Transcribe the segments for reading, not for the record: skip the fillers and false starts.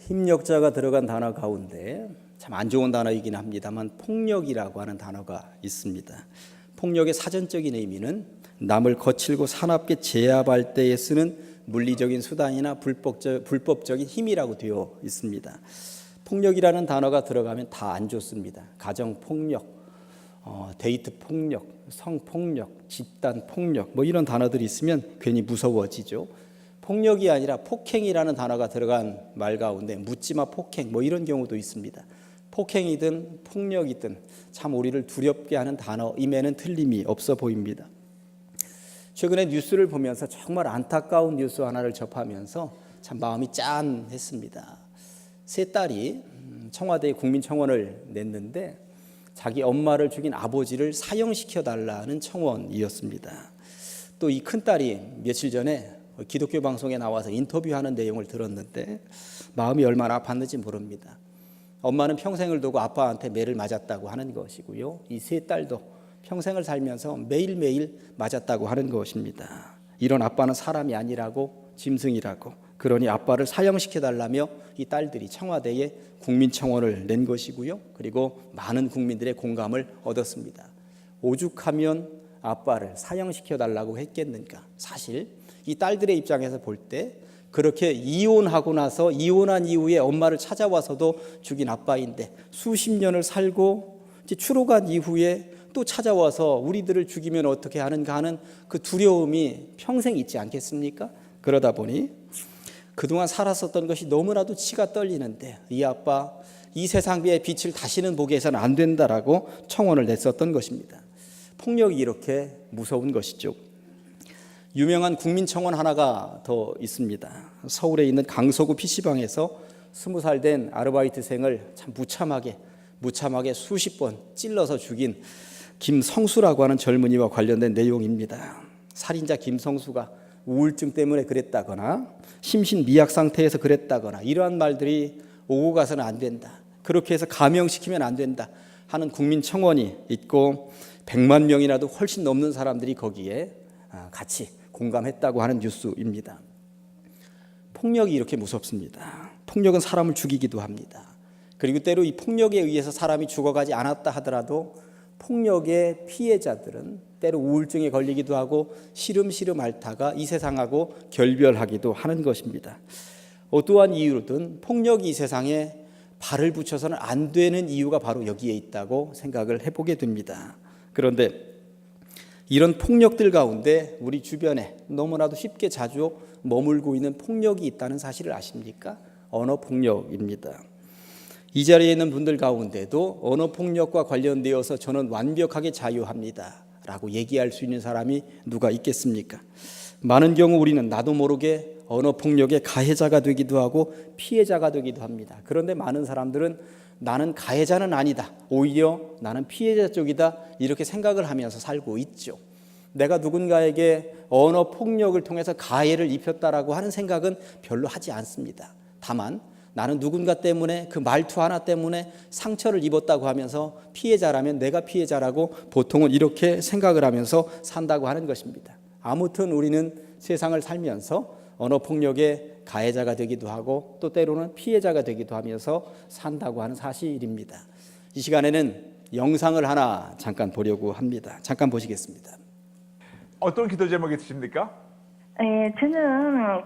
힘력자가 들어간 단어 가운데 참 안 좋은 단어이긴 합니다만 폭력이라고 하는 단어가 있습니다. 폭력의 사전적인 의미는 남을 거칠고 사납게 제압할 때에 쓰는 물리적인 수단이나 불법적인 힘이라고 되어 있습니다. 폭력이라는 단어가 들어가면 다 안 좋습니다. 가정폭력, 데이트 폭력, 성폭력, 집단 폭력 뭐 이런 단어들이 있으면 괜히 무서워지죠. 폭력이 아니라 폭행이라는 단어가 들어간 말 가운데 묻지마 폭행 뭐 이런 경우도 있습니다. 폭행이든 폭력이든 참 우리를 두렵게 하는 단어임에는 틀림이 없어 보입니다. 최근에 뉴스를 보면서 정말 안타까운 뉴스 하나를 접하면서 참 마음이 짠했습니다. 세 딸이 청와대에 국민청원을 냈는데 자기 엄마를 죽인 아버지를 사형시켜달라는 청원이었습니다. 또 이 큰딸이 며칠 전에 기독교 방송에 나와서 인터뷰하는 내용을 들었는데 마음이 얼마나 아팠는지 모릅니다. 엄마는 평생을 두고 아빠한테 매를 맞았다고 하는 것이고요. 이 세 딸도 평생을 살면서 매일매일 맞았다고 하는 것입니다. 이런 아빠는 사람이 아니라고, 짐승이라고, 그러니 아빠를 사형시켜달라며 이 딸들이 청와대에 국민청원을 낸 것이고요. 그리고 많은 국민들의 공감을 얻었습니다. 오죽하면 아빠를 사형시켜달라고 했겠는가. 사실 이 딸들의 입장에서 볼 때 그렇게 이혼하고 나서 이혼한 이후에 엄마를 찾아와서도 죽인 아빠인데 수십 년을 살고 이제 추록한 이후에 또 찾아와서 우리들을 죽이면 어떻게 하는가 하는 그 두려움이 평생 있지 않겠습니까? 그러다 보니 그동안 살았었던 것이 너무나도 치가 떨리는데 이 아빠 이 세상의 빛을 다시는 보게 해서는 안 된다라고 청원을 냈었던 것입니다. 폭력이 이렇게 무서운 것이죠. 유명한 국민청원 하나가 더 있습니다. 서울에 있는 강서구 PC방에서 20살 된 아르바이트생을 참 무참하게 수십 번 찔러서 죽인 김성수라고 하는 젊은이와 관련된 내용입니다. 살인자 김성수가 우울증 때문에 그랬다거나 심신미약 상태에서 그랬다거나 이러한 말들이 오고 가서는 안 된다. 그렇게 해서 감형시키면 안 된다 하는 국민청원이 있고 100만 명이라도 훨씬 넘는 사람들이 거기에 같이 공감했다고 하는 뉴스입니다. 폭력이 이렇게 무섭습니다. 폭력은 사람을 죽이기도 합니다. 그리고 때로 이 폭력에 의해서 사람이 죽어가지 않았다 하더라도 폭력의 피해자들은 때로 우울증에 걸리기도 하고 시름시름 앓다가 이 세상하고 결별하기도 하는 것입니다. 어떠한 이유로든 폭력이 이 세상에 발을 붙여서는 안 되는 이유가 바로 여기에 있다고 생각을 해보게 됩니다. 그런데 이런 폭력들 가운데 우리 주변에 너무나도 쉽게 자주 머물고 있는 폭력이 있다는 사실을 아십니까? 언어폭력입니다. 이 자리에 있는 분들 가운데도 언어폭력과 관련되어서 저는 완벽하게 자유합니다 라고 얘기할 수 있는 사람이 누가 있겠습니까? 많은 경우 우리는 나도 모르게 언어폭력의 가해자가 되기도 하고 피해자가 되기도 합니다. 그런데 많은 사람들은 나는 가해자는 아니다, 오히려 나는 피해자 쪽이다 이렇게 생각을 하면서 살고 있죠. 내가 누군가에게 언어폭력을 통해서 가해를 입혔다라고 하는 생각은 별로 하지 않습니다. 다만 나는 누군가 때문에 그 말투 하나 때문에 상처를 입었다고 하면서 피해자라면 내가 피해자라고 보통은 이렇게 생각을 하면서 산다고 하는 것입니다. 아무튼 우리는 세상을 살면서 언어폭력의 가해자가 되기도 하고 또 때로는 피해자가 되기도 하면서 산다고 하는 사실입니다. 이 시간에는 영상을 하나 잠깐 보려고 합니다. 잠깐 보시겠습니다. 어떤 기도 제목이 있으십니까? 네, 저는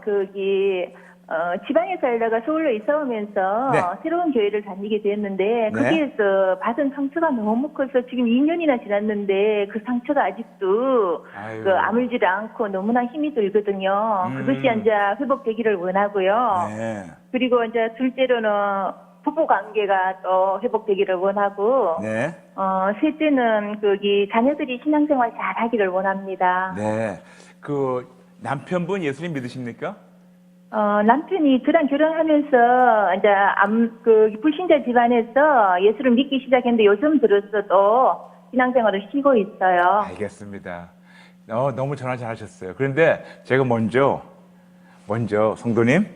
지방에 살다가 서울로 이사 오면서 네. 새로운 교회를 다니게 됐는데 네. 거기에서 받은 상처가 너무 커서 지금 2년이나 지났는데 그 상처가 아직도 아물지를 않고 너무나 힘이 들거든요. 그것이 이제 회복되기를 원하고요. 네. 그리고 이제 둘째로는 부부 관계가 또 회복되기를 원하고 네. 셋째는 자녀들이 신앙생활 잘 하기를 원합니다. 네. 그 남편분 예수님 믿으십니까? 남편이 저랑 결혼하면서 이제 불신자 집안에서 예수를 믿기 시작했는데 요즘 들어서도 신앙생활을 쉬고 있어요. 알겠습니다. 너무 전화 잘하셨어요. 그런데 제가 먼저 성도님,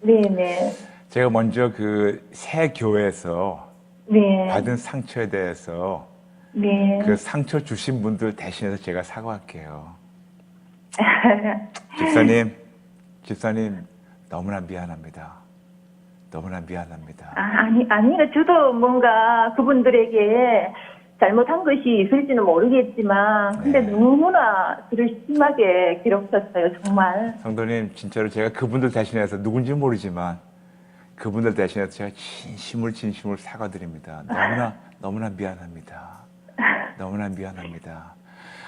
네네. 제가 먼저 그 새 교회에서 네. 받은 상처에 대해서 네. 그 상처 주신 분들 대신해서 제가 사과할게요. 집사님 너무나 미안합니다. 너무나 미안합니다. 아니요. 저도 뭔가 그분들에게 잘못한 것이 있을지는 모르겠지만, 근데 네. 너무나 저를 심하게 괴롭혔어요, 정말. 성도님, 진짜로 제가 그분들 대신해서 누군지 모르지만 그분들 대신해서 제가 진심을 사과드립니다. 너무나 미안합니다. 너무나 미안합니다.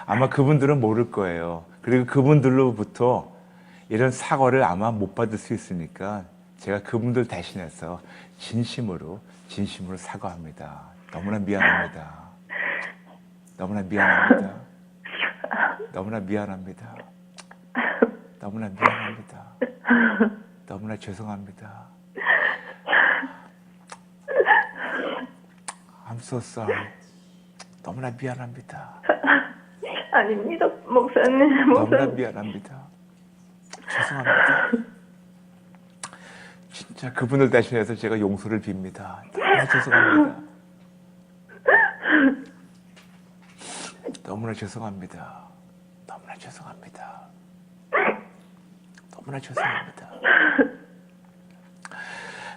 아마 그분들은 모를 거예요. 그리고 그분들로부터 이런 사과를 아마 못 받을 수 있으니까 제가 그분들 대신해서 진심으로 사과합니다. 너무나 미안합니다. 너무나 미안합니다. 너무나 미안합니다. 너무나 미안합니다. 너무나 죄송합니다. I'm so sorry. 너무나 미안합니다. 아닙니다, 목사님. 너무나 미안합니다. 죄송합니다. 진짜 그분을 대신해서 제가 용서를 빕니다. 너무나 죄송합니다. 너무나 죄송합니다. 너무나 죄송합니다. 너무나 죄송합니다.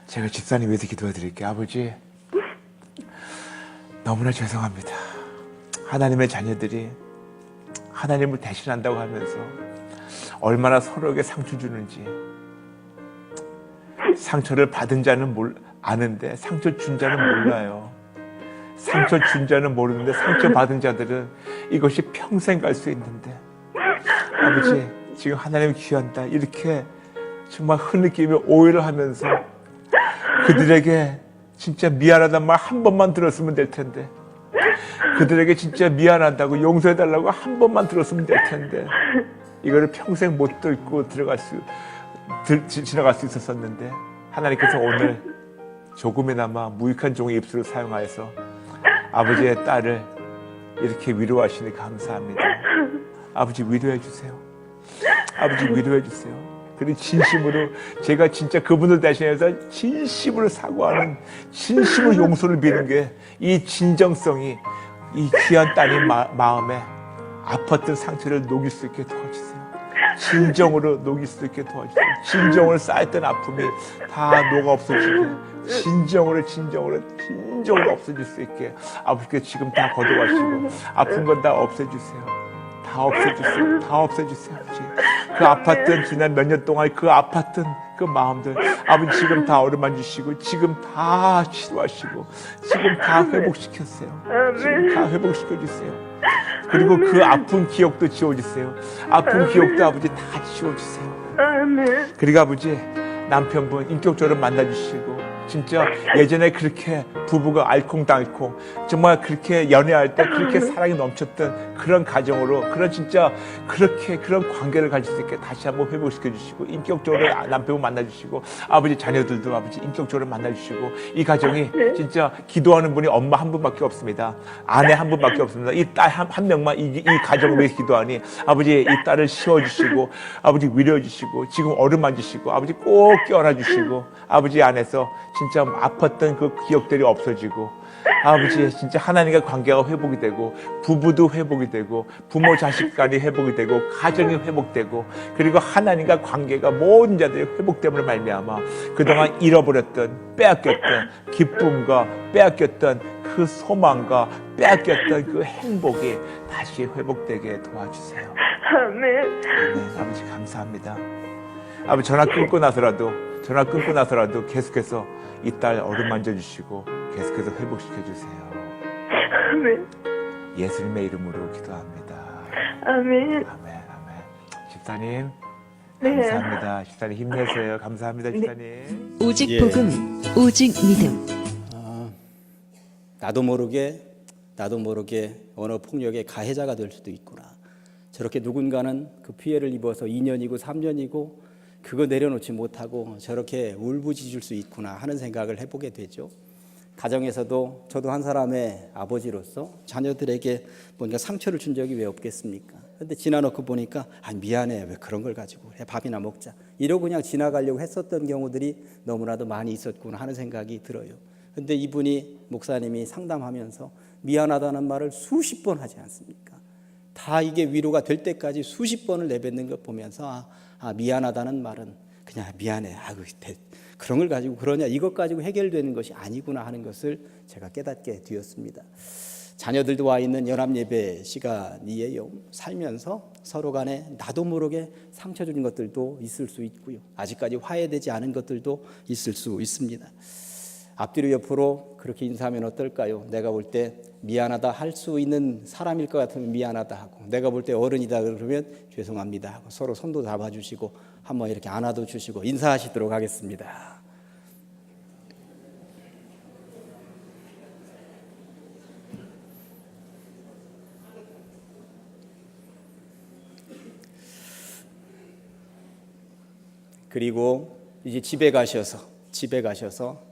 제가 집사님 위해서 기도해 드릴게요. 아버지, 너무나 죄송합니다. 하나님의 자녀들이 하나님을 대신한다고 하면서 얼마나 서로에게 상처 주는지, 상처를 받은 자는 아는데 상처 준 자는 몰라요. 상처 준 자는 모르는데 상처 받은 자들은 이것이 평생 갈 수 있는데, 아버지, 지금 하나님 귀한 딸 이렇게 정말 흐느끼며 오해를 하면서 그들에게 진짜 미안하단 말 한 번만 들었으면 될 텐데, 그들에게 진짜 미안하다고 용서해달라고 한 번만 들었으면 될 텐데, 이거를 평생 못 듣고 지나갈 수 있었었는데, 하나님께서 오늘 조금이나마 무익한 종의 입술을 사용하여서 아버지의 딸을 이렇게 위로하시니 감사합니다. 아버지, 위로해 주세요. 아버지, 위로해 주세요. 그리고 진심으로 제가 진짜 그분을 대신해서 진심으로 사과하는, 진심으로 용서를 비는 게 이 진정성이 이 귀한 딸의 마음에 아팠던 상처를 녹일 수 있게 도와주세요. 진정으로 녹일 수 있게 도와주세요. 진정으로 쌓였던 아픔이 다 녹아 없어지게, 진정으로 없어질 수 있게 아버지께 지금 다 걷어가시고 아픈 건 다 없애주세요. 다 없애주세요. 아버지, 그 아팠던 지난 몇 년 동안 그 아팠던 그 마음들 아버지 지금 다 어루만지시고 지금 다 치료하시고 지금 다 회복시켰어요. 지금 다 회복시켜주세요. 그리고 그 아픈 기억도 지워주세요. 아픈 기억도 아버지 다 지워주세요. 그리고 아버지, 남편분 인격적으로 만나주시고 진짜 예전에 그렇게 부부가 알콩달콩 정말 그렇게 연애할 때 그렇게 사랑이 넘쳤던 그런 가정으로, 그런 진짜 그렇게 그런 관계를 가질 수 있게 다시 한번 회복시켜 주시고, 인격적으로 남편분 만나주시고, 아버지 자녀들도 아버지 인격적으로 만나주시고, 이 가정이 진짜 기도하는 분이 엄마 한 분밖에 없습니다. 아내 한 분밖에 없습니다. 이 딸 한 명만 이 가정을 위해 기도하니 아버지, 이 딸을 씌워주시고 아버지 위로해 주시고 지금 어루만지시고 아버지 꼭 껴안아 주시고, 아버지 안에서 진짜 아팠던 그 기억들이 없어지고, 아버지 진짜 하나님과 관계가 회복이 되고, 부부도 회복이 되고, 부모 자식 간이 회복이 되고, 가정이 회복되고, 그리고 하나님과 관계가 모든 자들이 회복됨으로 말미암아 그동안 잃어버렸던, 빼앗겼던 기쁨과 빼앗겼던 그 소망과 빼앗겼던 그 행복이 다시 회복되게 도와주세요. 아멘. 아버지 감사합니다. 아버지 전화 끊고 나서라도 계속해서 이 딸 어루만져 주시고 계속해서 회복시켜 주세요. 아멘. 예수님의 이름으로 기도합니다. 아멘. 아멘. 집사님, 네. 감사합니다. 집사님 힘내세요. 감사합니다, 집사님. 오직 예. 복음, 오직 믿음. 나도 모르게 언어 폭력의 가해자가 될 수도 있구나. 저렇게 누군가는 그 피해를 입어서 2년이고 3년이고 그거 내려놓지 못하고 저렇게 울부짖을 수 있구나 하는 생각을 해보게 되죠. 가정에서도 저도 한 사람의 아버지로서 자녀들에게 뭔가 상처를 준 적이 왜 없겠습니까? 그런데 지나놓고 보니까 미안해, 왜 그런 걸 가지고 그래, 밥이나 먹자 이러고 그냥 지나가려고 했었던 경우들이 너무나도 많이 있었구나 하는 생각이 들어요. 그런데 이분이 목사님이 상담하면서 미안하다는 말을 수십 번 하지 않습니까? 다 이게 위로가 될 때까지 수십 번을 내뱉는 것 보면서 미안하다는 말은 그냥 미안해. 그런 걸 가지고 그러냐, 이것 가지고 해결되는 것이 아니구나 하는 것을 제가 깨닫게 되었습니다. 자녀들도 와 있는 연합 예배 시간이에요. 살면서 서로 간에 나도 모르게 상처 주는 것들도 있을 수 있고요. 아직까지 화해되지 않은 것들도 있을 수 있습니다. 앞뒤로 옆으로 그렇게 인사하면 어떨까요? 내가 볼 때 미안하다 할 수 있는 사람일 것 같으면 미안하다 하고, 내가 볼 때 어른이다 그러면 죄송합니다 하고, 서로 손도 잡아주시고 한번 이렇게 안아도 주시고 인사하시도록 하겠습니다. 그리고 이제 집에 가셔서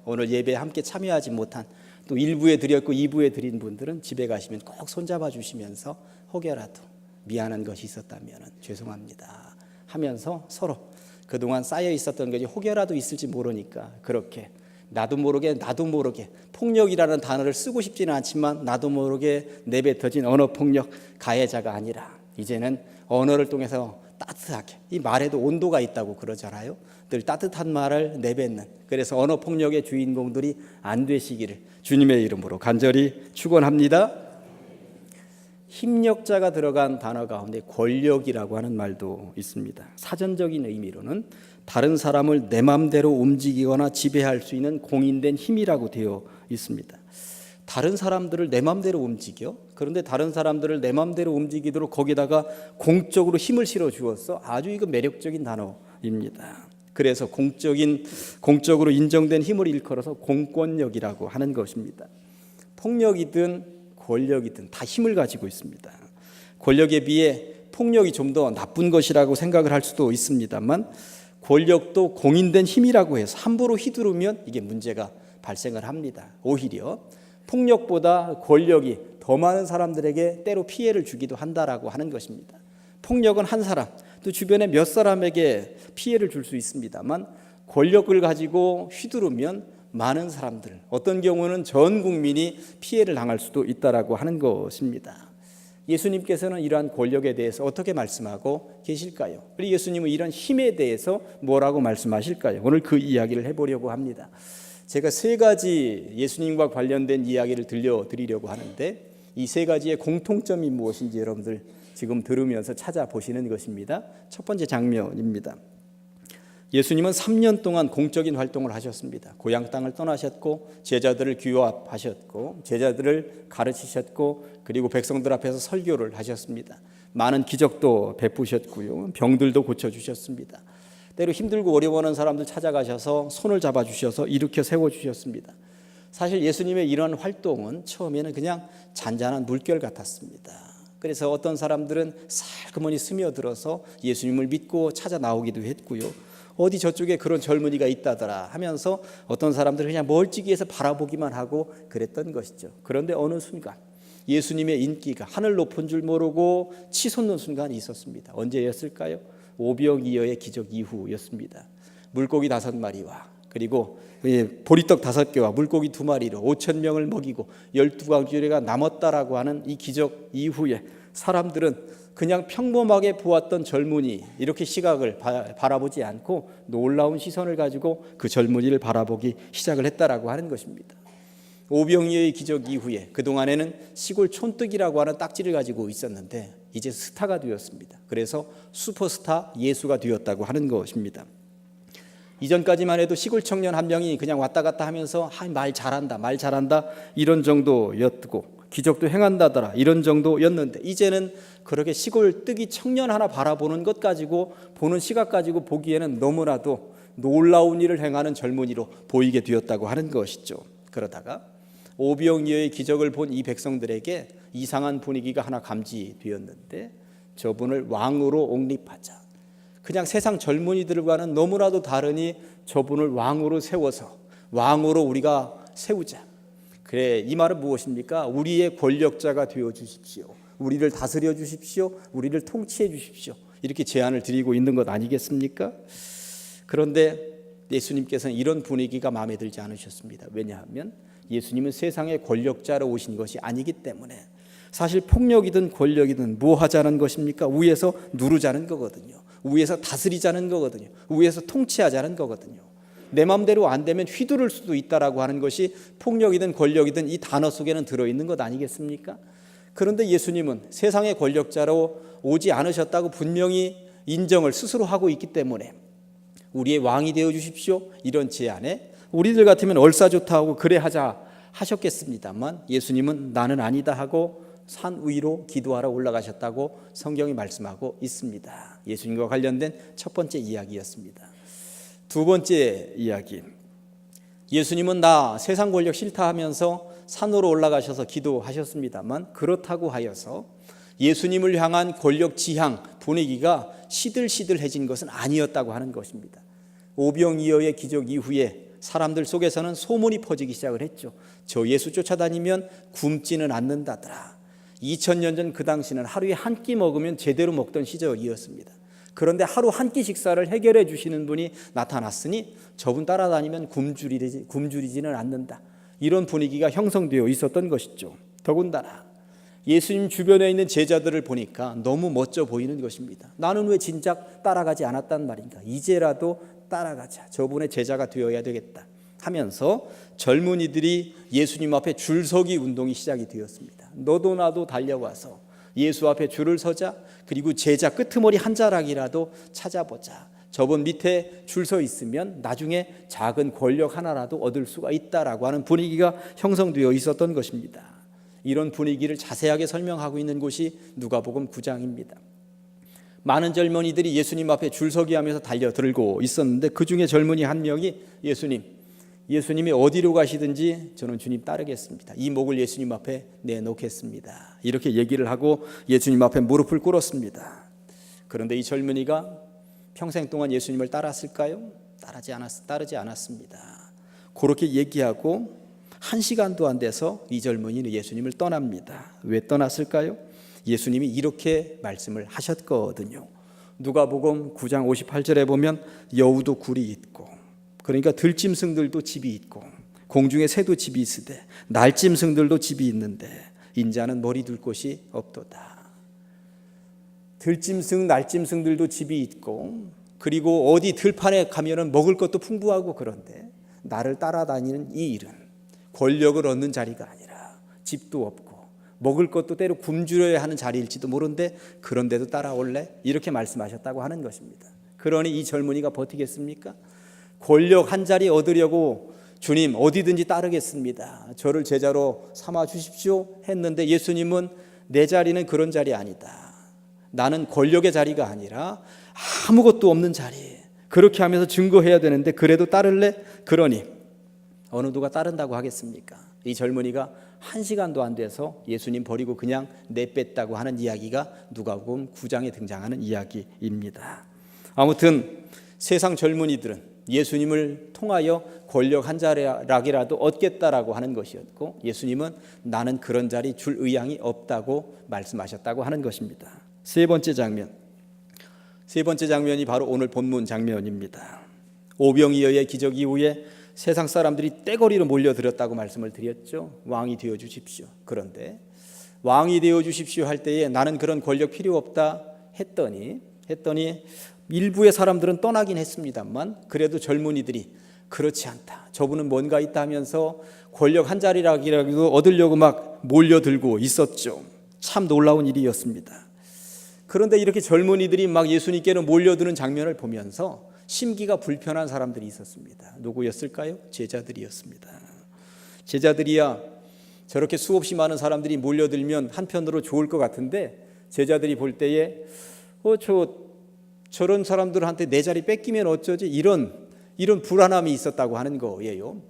오늘 예배에 함께 참여하지 못한, 또 1부에 드렸고 2부에 드린 분들은 집에 가시면 꼭 손잡아 주시면서 혹여라도 미안한 것이 있었다면 죄송합니다 하면서 서로 그동안 쌓여 있었던 것이 혹여라도 있을지 모르니까 그렇게 나도 모르게 폭력이라는 단어를 쓰고 싶지는 않지만 나도 모르게 내뱉어진 언어폭력 가해자가 아니라 이제는 언어를 통해서 따뜻하게, 이 말에도 온도가 있다고 그러잖아요. 늘 따뜻한 말을 내뱉는, 그래서 언어폭력의 주인공들이 안 되시기를 주님의 이름으로 간절히 축원합니다. 힘력자가 들어간 단어 가운데 권력이라고 하는 말도 있습니다. 사전적인 의미로는 다른 사람을 내 마음대로 움직이거나 지배할 수 있는 공인된 힘이라고 되어 있습니다. 다른 사람들을 내 마음대로 움직여? 그런데 다른 사람들을 내 마음대로 움직이도록 거기다가 공적으로 힘을 실어 주었어. 아주 이거 매력적인 단어입니다. 그래서 공적으로 인정된 힘을 일컬어서 공권력이라고 하는 것입니다. 폭력이든 권력이든 다 힘을 가지고 있습니다. 권력에 비해 폭력이 좀 더 나쁜 것이라고 생각을 할 수도 있습니다만, 권력도 공인된 힘이라고 해서 함부로 휘두르면 이게 문제가 발생을 합니다. 오히려 폭력보다 권력이 더 많은 사람들에게 때로 피해를 주기도 한다라고 하는 것입니다. 폭력은 한 사람, 또 주변에 몇 사람에게 피해를 줄 수 있습니다만, 권력을 가지고 휘두르면 많은 사람들, 어떤 경우는 전 국민이 피해를 당할 수도 있다라고 하는 것입니다. 예수님께서는 이러한 권력에 대해서 어떻게 말씀하고 계실까요? 우리 예수님은 이런 힘에 대해서 뭐라고 말씀하실까요? 오늘 그 이야기를 해보려고 합니다. 제가 3가지 예수님과 관련된 이야기를 들려드리려고 하는데, 이 3가지의 공통점이 무엇인지 여러분들 지금 들으면서 찾아보시는 것입니다. 첫 번째 장면입니다. 예수님은 3년 동안 공적인 활동을 하셨습니다. 고향 땅을 떠나셨고 제자들을 규합하셨고 제자들을 가르치셨고, 그리고 백성들 앞에서 설교를 하셨습니다. 많은 기적도 베푸셨고요, 병들도 고쳐주셨습니다. 때로 힘들고 어려워하는 사람들 찾아가셔서 손을 잡아주셔서 일으켜 세워주셨습니다. 사실 예수님의 이런 활동은 처음에는 그냥 잔잔한 물결 같았습니다. 그래서 어떤 사람들은 살그머니 스며들어서 예수님을 믿고 찾아 나오기도 했고요, 어디 저쪽에 그런 젊은이가 있다더라 하면서 어떤 사람들은 그냥 멀찍이에서 바라보기만 하고 그랬던 것이죠. 그런데 어느 순간 예수님의 인기가 하늘 높은 줄 모르고 치솟는 순간이 있었습니다. 언제였을까요? 오병이어의 기적 이후였습니다. 물고기 5마리와 그리고 보리떡 5개와 물고기 2마리로 5,000명을 먹이고 12광주리가 남았다라고 하는 이 기적 이후에 사람들은 그냥 평범하게 보았던 젊은이, 이렇게 시각을 바라보지 않고 놀라운 시선을 가지고 그 젊은이를 바라보기 시작을 했다라고 하는 것입니다. 오병이어의 기적 이후에 그동안에는 시골 촌뜨기라고 하는 딱지를 가지고 있었는데 이제 스타가 되었습니다. 그래서 슈퍼스타 예수가 되었다고 하는 것입니다. 이전까지만 해도 시골 청년 한 명이 그냥 왔다 갔다 하면서 말 잘한다 이런 정도였고, 기적도 행한다더라 이런 정도였는데, 이제는 그렇게 시골 뜨기 청년 하나 바라보는 것 가지고, 보는 시각 가지고 보기에는 너무나도 놀라운 일을 행하는 젊은이로 보이게 되었다고 하는 것이죠. 그러다가 오병이어의 기적을 본 이 백성들에게 이상한 분위기가 하나 감지되었는데, 저분을 왕으로 옹립하자, 그냥 세상 젊은이들과는 너무나도 다르니 저분을 왕으로 세워서 왕으로 우리가 세우자. 그래, 이 말은 무엇입니까? 우리의 권력자가 되어 주십시오. 우리를 다스려 주십시오. 우리를 통치해 주십시오. 이렇게 제안을 드리고 있는 것 아니겠습니까? 그런데 예수님께서는 이런 분위기가 마음에 들지 않으셨습니다. 왜냐하면 예수님은 세상의 권력자로 오신 것이 아니기 때문에, 사실 폭력이든 권력이든 뭐 하자는 것입니까? 위에서 누르자는 거거든요. 위에서 다스리자는 거거든요. 위에서 통치하자는 거거든요. 내 마음대로 안 되면 휘두를 수도 있다라고 하는 것이 폭력이든 권력이든 이 단어 속에는 들어있는 것 아니겠습니까? 그런데 예수님은 세상의 권력자로 오지 않으셨다고 분명히 인정을 스스로 하고 있기 때문에 우리의 왕이 되어 주십시오 이런 제안에 우리들 같으면 얼싸좋다 하고 그래 하자 하셨겠습니다만 예수님은 나는 아니다 하고 산 위로 기도하러 올라가셨다고 성경이 말씀하고 있습니다. 예수님과 관련된 첫 번째 이야기였습니다. 두 번째 이야기, 예수님은 나 세상 권력 싫다 하면서 산으로 올라가셔서 기도하셨습니다만 그렇다고 하여서 예수님을 향한 권력 지향 분위기가 시들시들해진 것은 아니었다고 하는 것입니다. 오병이어의 기적 이후에 사람들 속에서는 소문이 퍼지기 시작을 했죠. 저 예수 쫓아다니면 굶지는 않는다더라. 2000년 전 그 당시는 하루에 한 끼 먹으면 제대로 먹던 시절이었습니다. 그런데 하루 한 끼 식사를 해결해 주시는 분이 나타났으니 저분 따라다니면 굶주리지는 않는다. 이런 분위기가 형성되어 있었던 것이죠. 더군다나 예수님 주변에 있는 제자들을 보니까 너무 멋져 보이는 것입니다. 나는 왜 진작 따라가지 않았단 말인가. 이제라도 따라가자. 저분의 제자가 되어야 되겠다 하면서 젊은이들이 예수님 앞에 줄서기 운동이 시작이 되었습니다. 너도 나도 달려와서 예수 앞에 줄을 서자. 그리고 제자 끄트머리 한 자락이라도 찾아보자. 저분 밑에 줄 서 있으면 나중에 작은 권력 하나라도 얻을 수가 있다라고 하는 분위기가 형성되어 있었던 것입니다. 이런 분위기를 자세하게 설명하고 있는 곳이 누가복음 9장입니다. 많은 젊은이들이 예수님 앞에 줄서기 하면서 달려들고 있었는데 그 중에 젊은이 한 명이 예수님이 어디로 가시든지 저는 주님 따르겠습니다. 이 목을 예수님 앞에 내놓겠습니다. 이렇게 얘기를 하고 예수님 앞에 무릎을 꿇었습니다. 그런데 이 젊은이가 평생 동안 예수님을 따랐을까요? 따르지 않았습니다. 그렇게 얘기하고 1시간도 안 돼서 이 젊은이는 예수님을 떠납니다. 왜 떠났을까요? 예수님이 이렇게 말씀을 하셨거든요. 누가복음 9장 58절에 보면 여우도 굴이 있고, 그러니까 들짐승들도 집이 있고 공중의 새도 집이 있으되 날짐승들도 집이 있는데 인자는 머리 둘 곳이 없도다. 들짐승, 날짐승들도 집이 있고 그리고 어디 들판에 가면은 먹을 것도 풍부하고 그런데 나를 따라다니는 이 일은 권력을 얻는 자리가 아니라 집도 없고 먹을 것도 때로 굶주려야 하는 자리일지도 모른데 그런데도 따라올래? 이렇게 말씀하셨다고 하는 것입니다. 그러니 이 젊은이가 버티겠습니까? 권력 한 자리 얻으려고 주님 어디든지 따르겠습니다. 저를 제자로 삼아 주십시오 했는데 예수님은 내 자리는 그런 자리 아니다. 나는 권력의 자리가 아니라 아무것도 없는 자리. 그렇게 하면서 증거해야 되는데 그래도 따를래? 그러니 어느 누가 따른다고 하겠습니까? 이 젊은이가 1시간도 안 돼서 예수님 버리고 그냥 내뺐다고 하는 이야기가 누가복음 9장에 등장하는 이야기입니다. 아무튼 세상 젊은이들은 예수님을 통하여 권력 한 자락이라도 얻겠다라고 하는 것이었고 예수님은 나는 그런 자리 줄 의향이 없다고 말씀하셨다고 하는 것입니다. 세 번째 장면이 바로 오늘 본문 장면입니다. 오병이어의 기적 이후에 세상 사람들이 떼거리로 몰려들었다고 말씀을 드렸죠. 왕이 되어 주십시오. 그런데 왕이 되어 주십시오 할 때에 나는 그런 권력 필요 없다 했더니 일부의 사람들은 떠나긴 했습니다만 그래도 젊은이들이 그렇지 않다. 저분은 뭔가 있다 하면서 권력 한 자리라도 얻으려고 막 몰려들고 있었죠. 참 놀라운 일이었습니다. 그런데 이렇게 젊은이들이 막 예수님께로 몰려드는 장면을 보면서 심기가 불편한 사람들이 있었습니다. 누구였을까요? 제자들이었습니다. 제자들이야 저렇게 수없이 많은 사람들이 몰려들면 한편으로 좋을 것 같은데 제자들이 볼 때에 저런 사람들한테 내 자리 뺏기면 어쩌지? 이런 불안함이 있었다고 하는 거예요.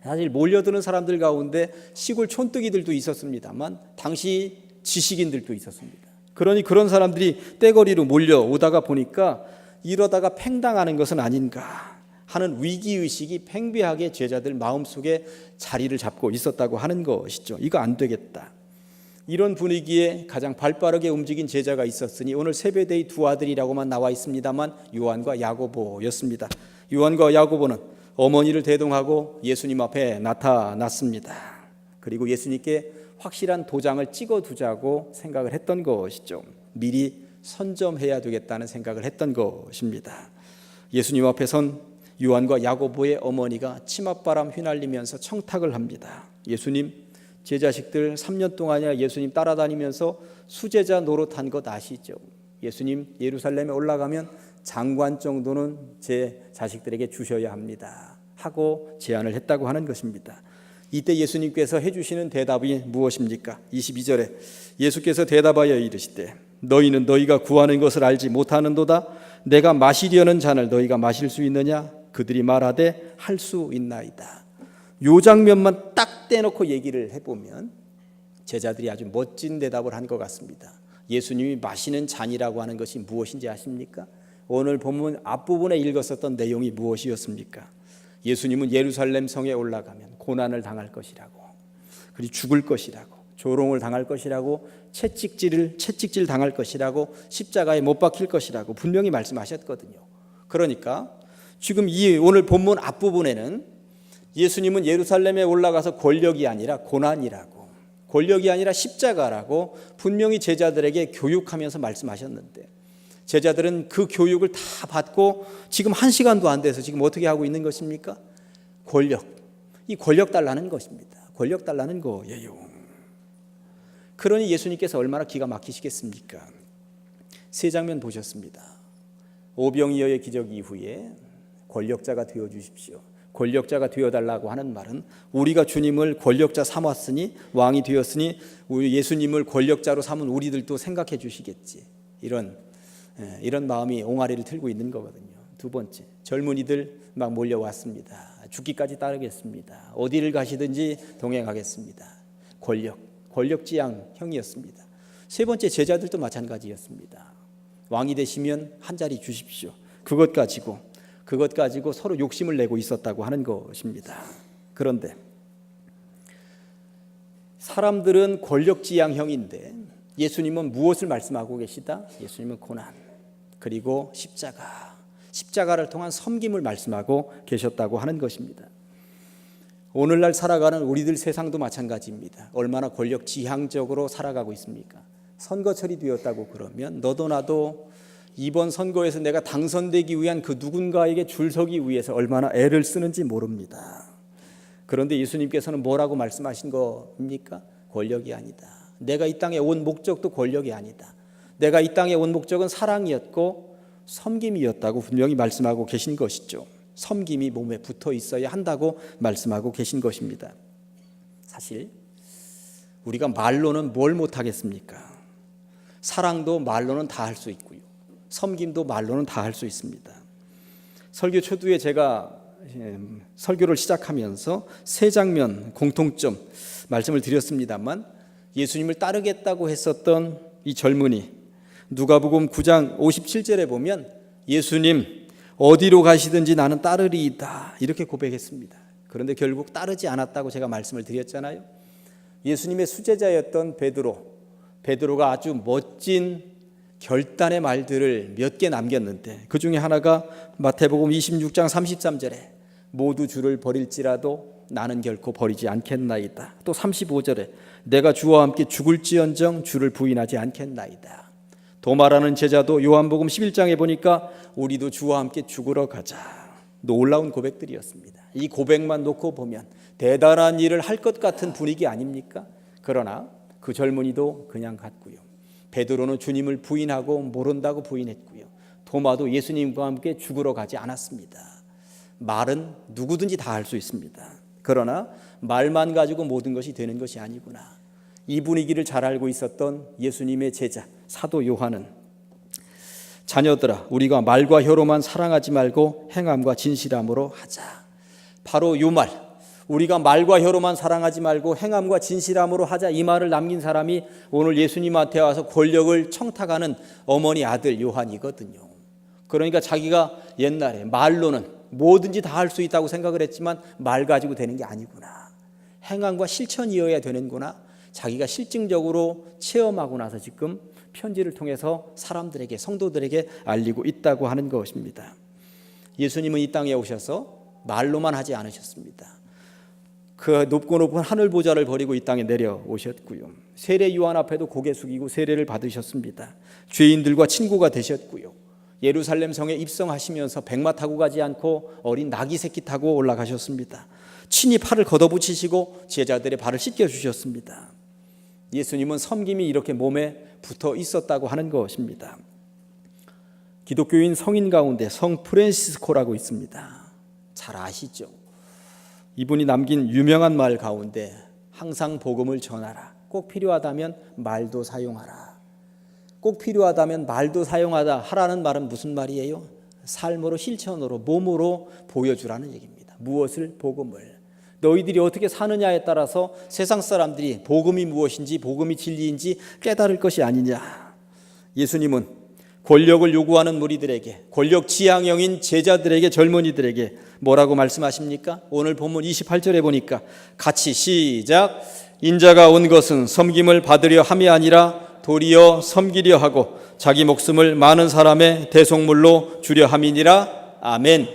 사실 몰려드는 사람들 가운데 시골 촌뜨기들도 있었습니다만 당시 지식인들도 있었습니다. 그러니 그런 사람들이 떼거리로 몰려오다가 보니까 이러다가 팽당하는 것은 아닌가 하는 위기의식이 팽배하게 제자들 마음속에 자리를 잡고 있었다고 하는 것이죠. 이거 안 되겠다. 이런 분위기에 가장 발빠르게 움직인 제자가 있었으니 오늘 세베대의 두 아들이라고만 나와 있습니다만 요한과 야고보였습니다. 요한과 야고보는 어머니를 대동하고 예수님 앞에 나타났습니다. 그리고 예수님께 확실한 도장을 찍어두자고 생각을 했던 것이죠. 미리 선점해야 되겠다는 생각을 했던 것입니다. 예수님 앞에 선 요한과 야고보의 어머니가 치맛바람 휘날리면서 청탁을 합니다. 예수님, 제 자식들 3년 동안이나 예수님 따라다니면서 수제자 노릇한 것 아시죠? 예수님 예루살렘에 올라가면 장관 정도는 제 자식들에게 주셔야 합니다 하고 제안을 했다고 하는 것입니다. 이때 예수님께서 해주시는 대답이 무엇입니까? 22절에 예수께서 대답하여 이르시되 너희는 너희가 구하는 것을 알지 못하는도다. 내가 마시려는 잔을 너희가 마실 수 있느냐? 그들이 말하되 할 수 있나이다. 요 장면만 딱 떼놓고 얘기를 해보면 제자들이 아주 멋진 대답을 한 것 같습니다. 예수님이 마시는 잔이라고 하는 것이 무엇인지 아십니까? 오늘 본문 앞부분에 읽었었던 내용이 무엇이었습니까? 예수님은 예루살렘 성에 올라가면 고난을 당할 것이라고, 그리고 죽을 것이라고, 조롱을 당할 것이라고, 채찍질 당할 것이라고, 십자가에 못 박힐 것이라고 분명히 말씀하셨거든요. 그러니까 지금 이 오늘 본문 앞부분에는 예수님은 예루살렘에 올라가서 권력이 아니라 고난이라고, 권력이 아니라 십자가라고 분명히 제자들에게 교육하면서 말씀하셨는데 제자들은 그 교육을 다 받고 지금 1시간도 안 돼서 지금 어떻게 하고 있는 것입니까? 이 권력 달라는 것입니다. 권력 달라는 거예요. 그러니 예수님께서 얼마나 기가 막히시겠습니까? 세 장면 보셨습니다. 오병이어의 기적 이후에 권력자가 되어 주십시오. 권력자가 되어달라고 하는 말은 우리가 주님을 권력자 삼았으니, 왕이 되었으니 우리 예수님을 권력자로 삼은 우리들도 생각해 주시겠지, 이런 마음이 옹알이를 틀고 있는 거거든요. 두 번째, 젊은이들 막 몰려왔습니다. 죽기까지 따르겠습니다. 어디를 가시든지 동행하겠습니다. 권력지향형이었습니다. 세 번째, 제자들도 마찬가지였습니다. 왕이 되시면 한 자리 주십시오. 그것 가지고 서로 욕심을 내고 있었다고 하는 것입니다. 그런데 사람들은 권력지향형인데 예수님은 무엇을 말씀하고 계시다? 예수님은 고난, 그리고 십자가를 통한 섬김을 말씀하고 계셨다고 하는 것입니다. 오늘날 살아가는 우리들 세상도 마찬가지입니다. 얼마나 권력지향적으로 살아가고 있습니까? 선거철이 되었다고 그러면 너도 나도 이번 선거에서 내가 당선되기 위한 그 누군가에게 줄 서기 위해서 얼마나 애를 쓰는지 모릅니다. 그런데 예수님께서는 뭐라고 말씀하신 겁니까? 권력이 아니다. 내가 이 땅에 온 목적도 권력이 아니다. 내가 이 땅에 온 목적은 사랑이었고 섬김이었다고 분명히 말씀하고 계신 것이죠. 섬김이 몸에 붙어 있어야 한다고 말씀하고 계신 것입니다. 사실 우리가 말로는 뭘 못하겠습니까? 사랑도 말로는 다 할 수 있고요, 섬김도 말로는 다 할 수 있습니다. 설교 초두에 제가 설교를 시작하면서 세 장면 공통점 말씀을 드렸습니다만, 예수님을 따르겠다고 했었던 이 젊은이, 누가복음 9장 57절에 보면 예수님 어디로 가시든지 나는 따르리이다 이렇게 고백했습니다. 그런데 결국 따르지 않았다고 제가 말씀을 드렸잖아요. 예수님의 수제자였던 베드로가 아주 멋진 결단의 말들을 몇 개 남겼는데 그 중에 하나가 마태복음 26장 33절에 모두 주를 버릴지라도 나는 결코 버리지 않겠나이다. 또 35절에 내가 주와 함께 죽을지언정 주를 부인하지 않겠나이다. 도마라는 제자도 요한복음 11장에 보니까 우리도 주와 함께 죽으러 가자. 놀라운 고백들이었습니다. 이 고백만 놓고 보면 대단한 일을 할 것 같은 분위기 아닙니까? 그러나 그 젊은이도 그냥 갔고요. 베드로는 주님을 부인하고 모른다고 부인했고요. 도마도 예수님과 함께 죽으러 가지 않았습니다. 말은 누구든지 다 할 수 있습니다. 그러나 말만 가지고 모든 것이 되는 것이 아니구나. 이 분위기를 잘 알고 있었던 예수님의 제자 사도 요한은 자녀들아 우리가 말과 혀로만 사랑하지 말고 행함과 진실함으로 하자. 바로 이 말, 우리가 말과 혀로만 사랑하지 말고 행함과 진실함으로 하자, 이 말을 남긴 사람이 오늘 예수님한테 와서 권력을 청탁하는 어머니 아들 요한이거든요. 그러니까 자기가 옛날에 말로는 뭐든지 다 할 수 있다고 생각을 했지만 말 가지고 되는 게 아니구나, 행함과 실천이어야 되는구나, 자기가 실증적으로 체험하고 나서 지금 편지를 통해서 사람들에게, 성도들에게 알리고 있다고 하는 것입니다. 예수님은 이 땅에 오셔서 말로만 하지 않으셨습니다. 그 높고 높은 하늘 보좌를 버리고 이 땅에 내려오셨고요. 세례 요한 앞에도 고개 숙이고 세례를 받으셨습니다. 죄인들과 친구가 되셨고요. 예루살렘 성에 입성하시면서 백마 타고 가지 않고 어린 나귀 새끼 타고 올라가셨습니다. 친히 팔을 걷어붙이시고 제자들의 발을 씻겨주셨습니다. 예수님은 섬김이 이렇게 몸에 붙어 있었다고 하는 것입니다. 기독교인 성인 가운데 성 프란시스코라고 있습니다. 잘 아시죠? 이분이 남긴 유명한 말 가운데 항상 복음을 전하라. 꼭 필요하다면 말도 사용하라. 꼭 필요하다면 말도 사용하다 하라는 말은 무슨 말이에요? 삶으로 실천으로 몸으로 보여주라는 얘기입니다. 무엇을? 복음을. 너희들이 어떻게 사느냐에 따라서 세상 사람들이 복음이 무엇인지 복음이 진리인지 깨달을 것이 아니냐. 예수님은 권력을 요구하는 무리들에게, 권력 지향형인 제자들에게, 젊은이들에게 뭐라고 말씀하십니까? 오늘 본문 28절에 보니까 같이 시작. 인자가 온 것은 섬김을 받으려 함이 아니라 도리어 섬기려 하고 자기 목숨을 많은 사람의 대속물로 주려 함이니라. 아멘.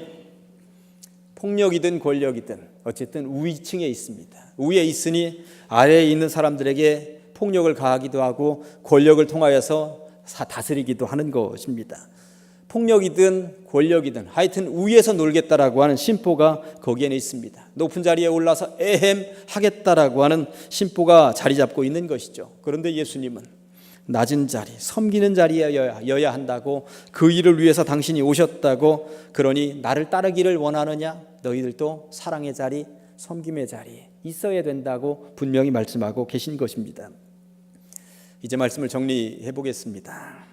폭력이든 권력이든 어쨌든 우위층에 있습니다. 위에 있으니 아래에 있는 사람들에게 폭력을 가하기도 하고 권력을 통하여서 다스리기도 하는 것입니다. 폭력이든 권력이든 하여튼 위에서 놀겠다라고 하는 심보가 거기에는 있습니다. 높은 자리에 올라서 하겠다라고 하는 심보가 자리 잡고 있는 것이죠. 그런데 예수님은 낮은 자리, 섬기는 자리여야 한다고, 그 일을 위해서 당신이 오셨다고, 그러니 나를 따르기를 원하느냐? 너희들도 사랑의 자리, 섬김의 자리에 있어야 된다고 분명히 말씀하고 계신 것입니다. 이제 말씀을 정리해 보겠습니다.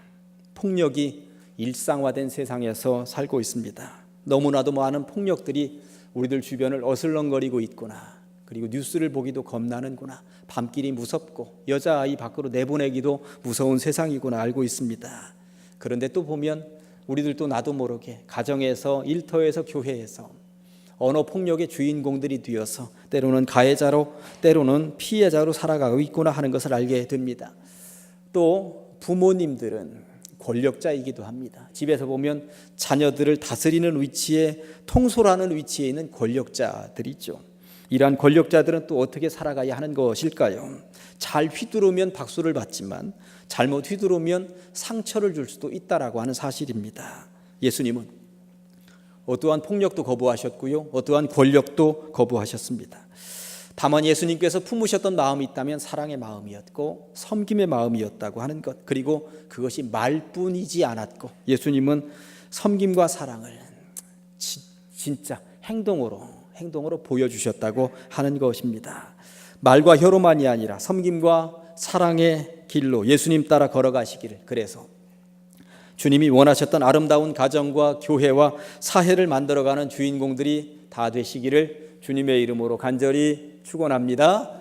폭력이 일상화된 세상에서 살고 있습니다. 너무나도 많은 폭력들이 우리들 주변을 어슬렁거리고 있구나. 그리고 뉴스를 보기도 겁나는구나. 밤길이 무섭고 여자아이 밖으로 내보내기도 무서운 세상이구나 알고 있습니다. 그런데 또 보면 우리들도 나도 모르게 가정에서, 일터에서, 교회에서 언어 폭력의 주인공들이 되어서 때로는 가해자로, 때로는 피해자로 살아가고 있구나 하는 것을 알게 됩니다. 또 부모님들은 권력자이기도 합니다. 집에서 보면 자녀들을 다스리는 위치에, 통솔하는 위치에 있는 권력자들이죠. 이러한 권력자들은 또 어떻게 살아가야 하는 것일까요? 잘 휘두르면 박수를 받지만 잘못 휘두르면 상처를 줄 수도 있다라고 하는 사실입니다. 예수님은 어떠한 폭력도 거부하셨고요, 어떠한 권력도 거부하셨습니다. 다만 예수님께서 품으셨던 마음이 있다면 사랑의 마음이었고 섬김의 마음이었다고 하는 것, 그리고 그것이 말뿐이지 않았고 예수님은 섬김과 사랑을 진짜 행동으로 보여주셨다고 하는 것입니다. 말과 혀로만이 아니라 섬김과 사랑의 길로 예수님 따라 걸어가시기를, 그래서 주님이 원하셨던 아름다운 가정과 교회와 사회를 만들어가는 주인공들이 다 되시기를 주님의 이름으로 간절히 축원합니다.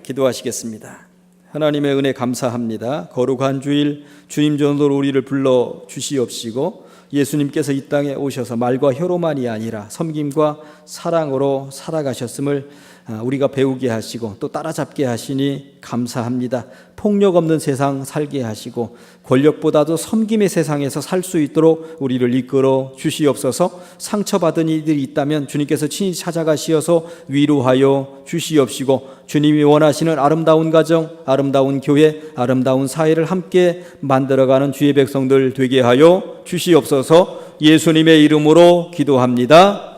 기도하시겠습니다. 하나님의 은혜 감사합니다. 거룩한 주일 주님 전도로 우리를 불러 주시옵시고 예수님께서 이 땅에 오셔서 말과 혀로만이 아니라 섬김과 사랑으로 살아가셨음을 우리가 배우게 하시고 또 따라잡게 하시니 감사합니다. 폭력 없는 세상 살게 하시고 권력보다도 섬김의 세상에서 살 수 있도록 우리를 이끌어 주시옵소서. 상처받은 이들이 있다면 주님께서 친히 찾아가시어서 위로하여 주시옵시고 주님이 원하시는 아름다운 가정, 아름다운 교회, 아름다운 사회를 함께 만들어가는 주의 백성들 되게 하여 주시옵소서. 예수님의 이름으로 기도합니다.